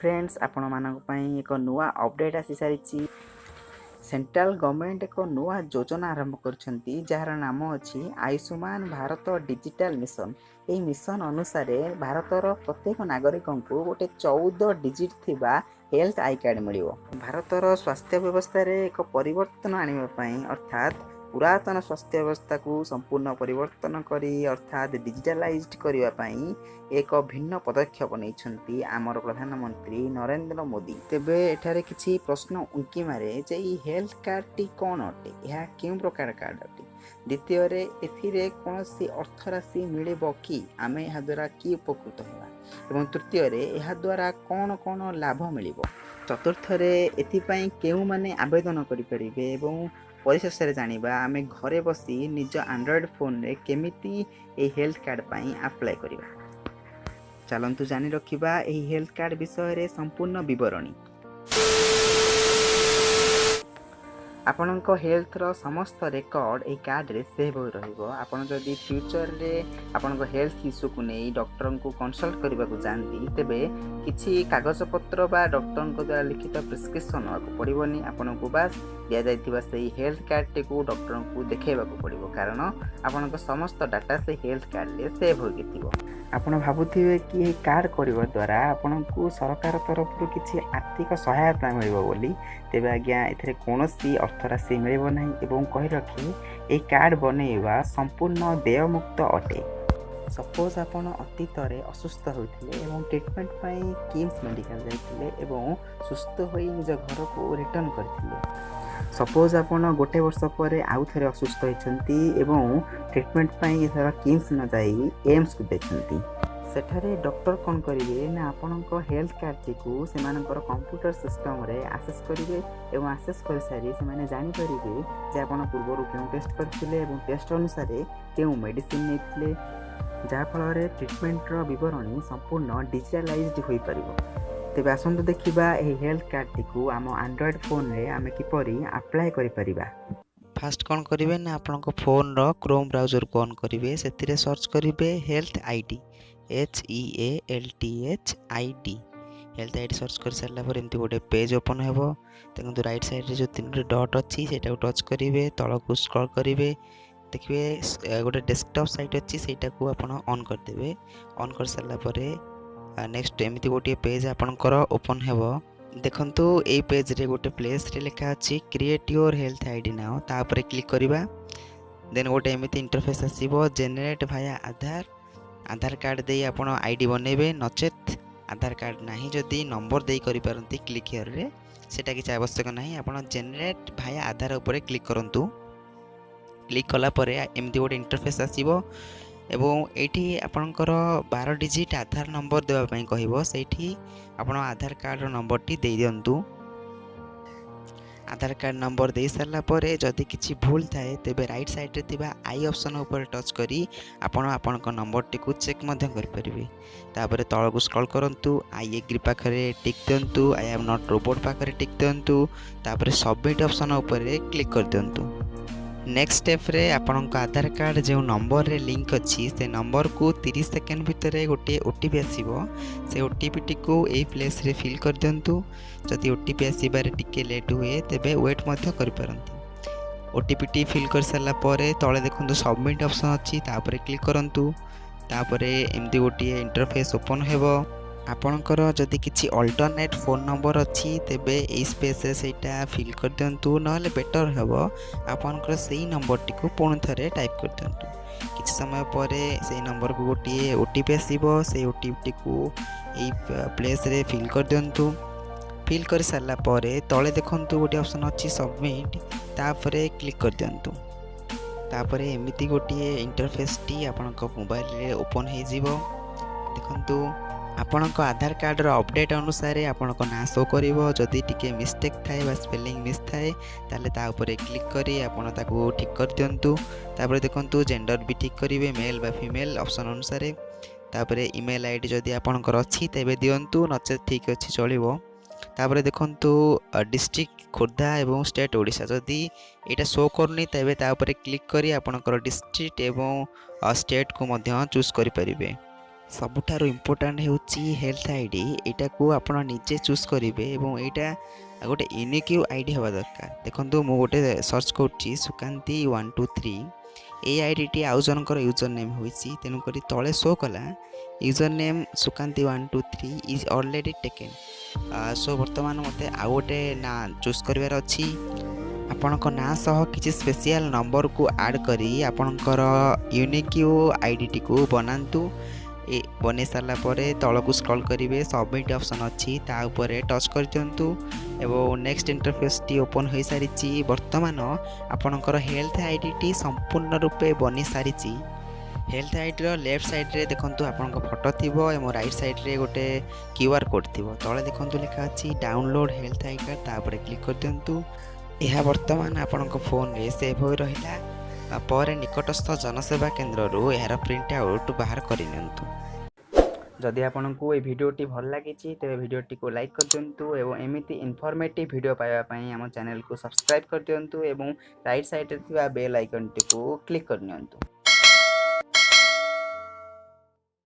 Friends आपण मानक पई एक नुआ अपडेट आसी सारी सेंट्रल गवर्नमेंट एक नुआ योजना आरंभ करछंती जार नाम अछि आयुष्मान भारत डिजिटल मिशन। ए मिशन अनुसार भारतर प्रत्येक नागरिक को गोटे 14 डिजिट थिबा हेल्थ आई कार्ड मिलियो। भारतर स्वास्थ्य व्यवस्था रे एक परिवर्तन आनिबा पई अर्थात पुरातन स्वास्थ्य व्यवस्था को संपूर्ण परिवर्तन करी अर्थात डिजिटलाइज्ड करिवा पई एक भिन्न पदक्षेप नहीं आमर प्रधानमंत्री नरेंद्र मोदी। तेबे एठारे किछि प्रश्न उंकी मारे जे ई हेल्थ कार्ड टी कोन अटे, यह केउ प्रकार कार्ड अटे, द्वितीय रे एथिरे कोनसी अर्थ राशि मिलिबो कि आमे एहा द्वारा की उपकृत हेबा, एवं तृतीय रे एहा द्वारा कोन कोन लाभ मिलिबो, चतुर्थ रे एथि पई केउ माने आवेदन करि परिबे एवं परिशेष रे जानिबा आमे घरे बसी निज एंड्रॉइड फोन रे केमिति ए हेल्थ कार्ड पई अप्लाई करिबा। चलंतु जानी रखिबा एही हेल्थ कार्ड विषय रे संपूर्ण विवरणी। आपणक हेल्थ रो समस्त रेकर्ड ए कार्ड रे सेव हो रहिबो। आपण जदि फ्यूचर रे आपणक हेल्थ इश्यू को नै डॉक्टर को कंसल्ट करबा को जानती तेबे किछि कागज पत्र बा डॉक्टर को द्वारा लिखित प्रिस्क्रिप्शन को पड़िबोनी। आपण को बस दिया जाइथिबा सेही हेल्थ कार्ड टे को डॉक्टर को देखेबा को पड़िबो, कारण आपणक समस्त डाटा से हेल्थ कार्ड रे सेव हो गिथिबो। आपण भाबुथिबे कि ए कार्ड करबा द्वारा आपण को सरकार तरफ रु किछि आर्थिक सहायता मिलिबो बोली, तेबे आज्ञा एथरे कोनोसी अर्थ राशि मिलिबो नाही एवं कहि रखी ए कार्ड बनेइबा संपूर्ण देयमुक्त अटे। सपोज आपण अतीत रे असुस्थ होइथिले एवं ट्रीटमेंट पई किम्स मेडिकल जाइथिले एवं सुस्थ होई निज घर को रिटर्न करथिले। सपोज आपण गोटे वर्ष पर आउ थे असुस्थ होती एवं ट्रीटमेंट पई एथर किम्स न जाई एम्स को देखती, सेठारे डॉक्टर कौन करेंगे ना आपण हेल्थ कार्ड को से कंप्यूटर सिस्टम रे आसेस करेंगे एवं आसेस कर सारी से जानी पारे जे आपण पूर्व क्यों टेस्ट करथिले एवं टेस्ट अनुसार क्यों मेडिसिन नहीं जहाँफल ट्रीटमेंट विवरणी संपूर्ण डिजिटलाइज्ड हो पारिबो। तेबे आसंतु देखिबा एही हेल्थ कार्ड टी को आम एंड्रॉइड फोन रे आमे किपरि अप्लाई करि परिबा। फास्ट कौन करिवे ना आपनक फोन रो क्रोम ब्राउजर को ऑन करिवे, सेतिरे सर्च करिवे health ID HEALTH health ID search कर सारा पर एमती गोटे पेज ओपन हेबो। देखंतु राइट साइड रे जो तीन डॉट अछि सेटा को टच करिवे, तळ को स्क्रॉल करिवे, देखिए गोटे डेस्कटॉप साइट अच्छी सेटा को आपण ऑन कर देबे। ऑन कर सारा परे नेक्स्ट एमती गोटे पेज आपणकर ओपन हेबो। देखंतु ए पेज रे गोटे प्लेस रे लिखा अछि create your health ID now, ता पर क्लिक करिबा। देन गोटे एमती इंटरफेस आसीबो जेनरेट भाया आधार कार्ड दे आपण आईडी बनेबे, नचेत आधार कार्ड नाही जदी नंबर दे करि पारंती क्लिक हियर रे, सेटा किछ आवश्यक नाही। आपण जेनरेट भाया आधार ऊपर क्लिक करंतु। क्लिक कला परे एमती गोटे इंटरफेस आसीबो एवं एठी आपणकर 12 डिजिट आधार नंबर देवा पई कहइबो। सेठी आपण आधार कार्ड नंबर टी दे दियंतु। आधार कार्ड नंबर दे सारला परे जदि किछि भूल थाए तेबे राइट साइड रे थिबा आई ऑप्शन ऊपर टच करी आपण आपणक नंबर टी को चेक मध्य कर परिबे। तापर तळ को स्क्रॉल करंतु, आई एग्री पाखरे टिक दियंतु, आई एम नॉट रोबोट पाखरे टिक दियंतु, तापर सबमिट ऑप्शन ऊपर क्लिक कर दियंतु। नेक्स्ट स्टेप रे आपणक आधार कार्ड जो नंबर रे लिंक अच्छी से नंबर को 30 सेकेंड भितर गोटे ओटीपी आसीबो, से ओटीपी टी को ए प्लेस रे फिल कर दियंतु। जदि ओटीपी आसीबारे टिके लेट हुए तेबे वेट मध्य कर पारंती। ओटीपी टी फिल कर सारला परे तळे देखंतु सबमिट ऑप्शन अच्छी, तापर क्लिक करंतु। तापर एमती गोटे इंटरफेस ओपन हेबो। आपणकर जदि किछि अल्टरनेट फोन नंबर अच्छी तेबे ए स्पेस रे सेटा फिल कर दियंतु, नहले बेटर हेबो आपणकर सेही नंबर टी को पुन थरे टाइप कर दियंतु। किछि समय परे सेही नंबर को गोटे ओटीपी आसीबो, से ओटीपी टी को ए प्लेस रे फिल कर दियंतु। फिल कर सारला परे तळे देखंतु गोटे ऑप्शन अच्छी सबमिट, तापरे क्लिक कर दियंतु। तापरे एमिति गोटे इंटरफेस टी आपणक मोबाइल रे ओपन हे जिवो। देखंतु आपणक आधार कार्ड रो अपडेट अनुसार आपणक ना शो करिवो। जदि टिके मिस्टेक थाए बा स्पेलिंग मिस थाए ताले ता ऊपर क्लिक करी आपण ताको ठीक कर दियंतु। तापर देखंतु जेंडर भी ठीक करिवे, मेल बा फीमेल ऑप्शन अनुसार। तापर ईमेल आईडी जदि आपणकर अछि तेबे दियंतु, नचे ठीक अछि चलिवो। तापर देखंतु डिस्ट्रिक्ट खोर्धा एवं स्टेट ओडिशा जदि एटा शो करनी तेबे ता ऊपर क्लिक करी आपणकर डिस्ट्रिक्ट एवं स्टेट को मध्य चूज करि परिबे। ସବୁଠାରୁ ଇମ୍ପୋର୍ଟାଣ୍ଟ ହେଉଛି ହେଲ୍ଥ ଆଇଡି। ଏଇଟାକୁ ଆପଣ ନିଜେ ଚୁଜ୍ କରିବେ ଏବଂ ଏଇଟା ଗୋଟେ ୟୁନିକ୍ ଆଇଡି ହେବା ଦରକାର। ଦେଖନ୍ତୁ ମୁଁ ଗୋଟେ ସର୍ଚ୍ଚ କରୁଛି ସୁକାନ୍ତି 123, এই ଆଇଡ଼ିଟି ଆଉ ଜଣଙ୍କର ୟୁଜର୍ ନେମ୍ ହୋଇଛି, ତେଣୁକରି ତଳେ ଶୋ କଲା user name Sukanti 123 is already taken. So ବର୍ତ୍ତମାନ ମୋତେ ଆଉ ଗୋଟେ ନାଁ ଚୁଜ୍ କରିବାର ଅଛି। ଆପଣଙ୍କ ନାଁ ସହ କିଛି ସ୍ପେସିଆଲ୍ ନମ୍ବରକୁ ଆଡ଼୍ କରି ଆପଣଙ୍କର ୟୁନିକ୍ ଆଇଡ଼ିଟିକୁ ବନାନ୍ତୁ। ବନେଇ ସାରିଲା ପରେ ତଳକୁ ସ୍କ୍ରଲ୍ କରିବେ, ସବମିଟ୍ ଅପସନ୍ ଅଛି, ତା ଉପରେ ଟଚ୍ କରିଦିଅନ୍ତୁ ଏବଂ ନେକ୍ସଟ ଇଣ୍ଟରଫେସ୍ଟି ଓପନ୍ ହୋଇସାରିଛି। ବର୍ତ୍ତମାନ ଆପଣଙ୍କର ହେଲ୍ଥ ଆଇଡ଼ିଟି ସମ୍ପୂର୍ଣ୍ଣ ରୂପେ ବନି ସାରିଛି। ହେଲ୍ଥ ଆଇଡ଼ିର ଲେଫ୍ଟ ସାଇଡ଼୍ରେ ଦେଖନ୍ତୁ ଆପଣଙ୍କ ଫଟୋ ଥିବ ଏବଂ ରାଇଟ୍ ସାଇଡ଼୍ରେ ଗୋଟେ QR କୋଡ଼୍ ଥିବ। ତଳେ ଦେଖନ୍ତୁ ଲେଖା ଅଛି ଡାଉନଲୋଡ଼ ହେଲ୍ଥ ଆଇ କାର୍ଡ଼, ତାପରେ କ୍ଲିକ୍ କରିଦିଅନ୍ତୁ। ଏହା ବର୍ତ୍ତମାନ ଆପଣଙ୍କ ଫୋନ୍ରେ ସେଭ୍ ହୋଇ ରହିଲା। ପରେ ନିକଟସ୍ଥ ଜନସେବା କେନ୍ଦ୍ରରୁ ଏହାର ପ୍ରିଣ୍ଟ ଆଉଟ୍ ବାହାର କରିନିଅନ୍ତୁ। ଯଦି ଆପଣଙ୍କୁ এই ଭିଡ଼ିଓଟି ଭଲ ଲାଗିଛି ତେବେ ଭିଡ଼ିଓଟିକୁ ଲାଇକ୍ କରିଦିଅନ୍ତୁ ଏବଂ ଏମିତି ଇନଫର୍ମେଟିଭ୍ ଭିଡ଼ିଓ ପାଇବା ପାଇଁ ଆମ ଚ୍ୟାନେଲକୁ ସବସ୍କ୍ରାଇବ୍ କରିଦିଅନ୍ତୁ ଏବଂ ରାଇଟ୍ ସାଇଡ଼୍ରେ ଥିବା ବେଲ୍ ଆଇକନ୍ଟିକୁ କ୍ଲିକ୍ କରିନିଅନ୍ତୁ।